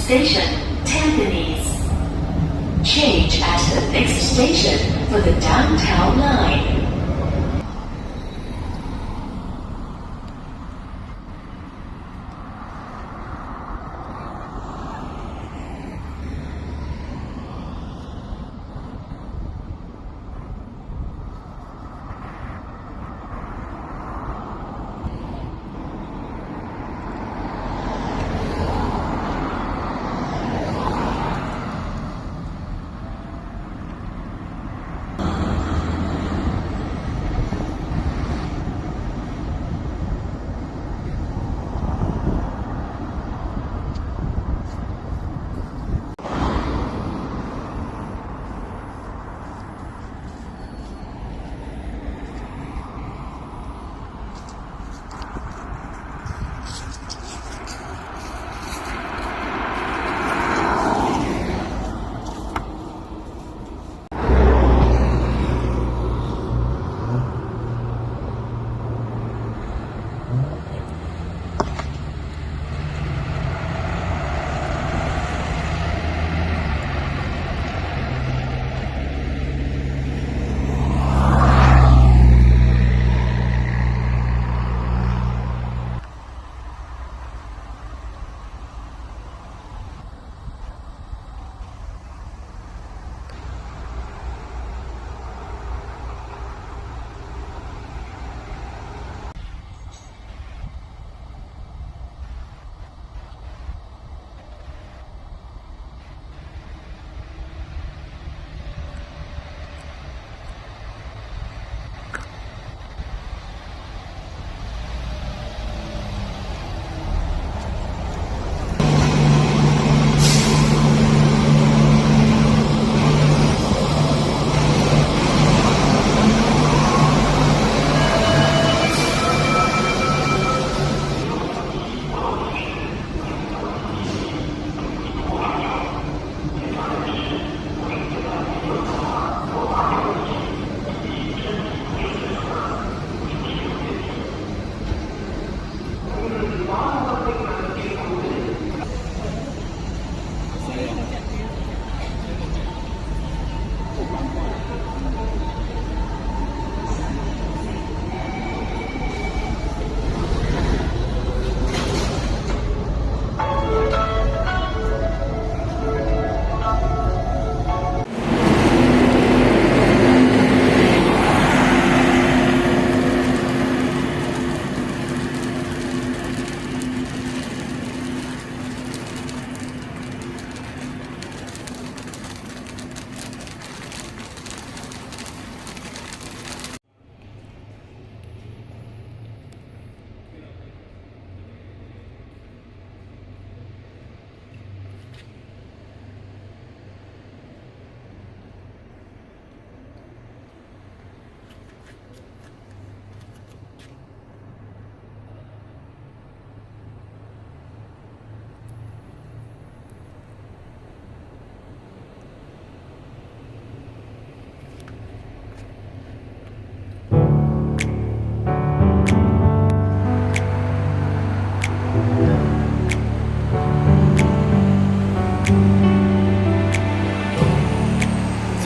Station, Tampines. Change at the next station for the downtown line.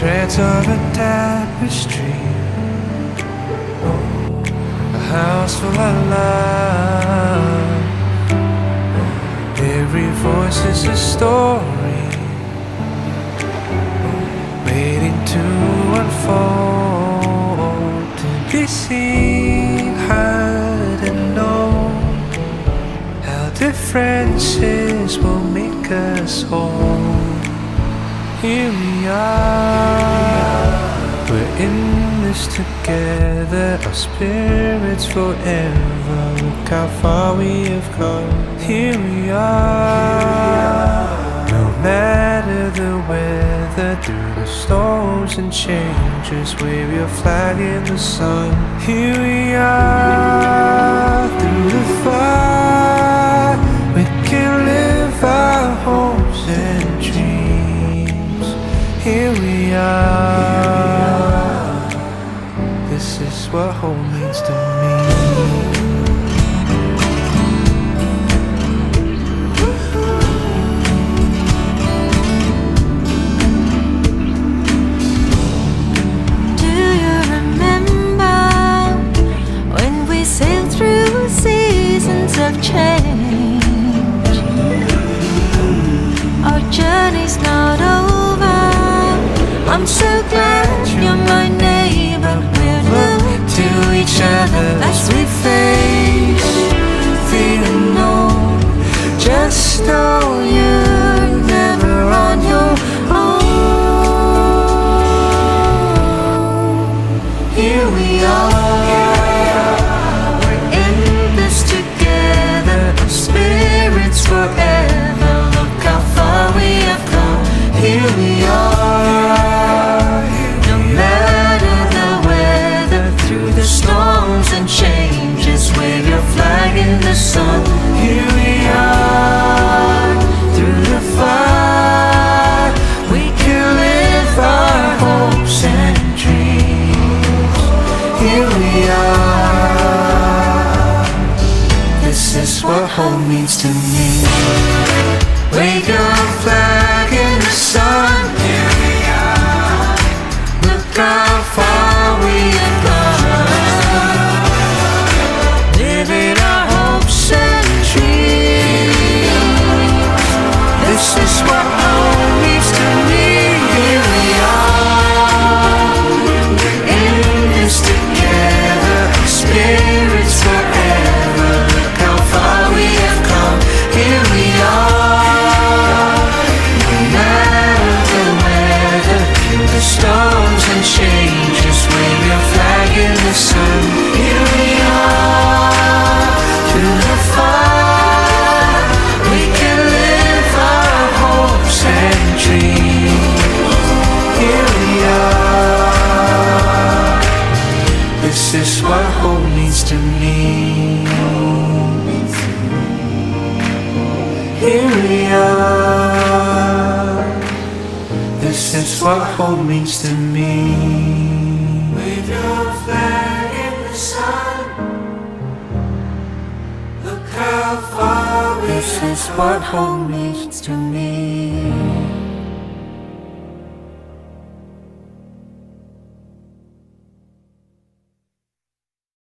Threads of a tapestry, a house full of love. Every voice is a story waiting to unfold, to be seen, heard and known. How differences will make us whole. Here we are, we're in this together, our spirits forever. Look how far we have come. Here we are, no matter the weather, through the storms and changes, wave your flag in the sun. Here we are, through the fire, we can live our hopes and dreams. Here we are, this is what home means to me. know you're never on your own. Here we are, we're in this together, spirits forever. Look how far we have come. Here we are, no matter the weather, through the storms and changes, wave your flag in the sun. Here we are, through the fire, we can live our hopes and dreams. Here we are, this is what home means to me. Wave your flag in the sun. Here we are, look how far we have come, living our hopes and dreams. This is what home means to me. Here we are, in this together, spirits forever. Look how far we have come. Here we are, no matter the weather, through the storms and changes, wave your flag in the sun. Here we are, through the fire, we can live our hopes and dreams. Here we are, this is what home means to me. Here we are, this is what home means to me. Wave your flag in the sun. Look how far we have come. This is what home means to me.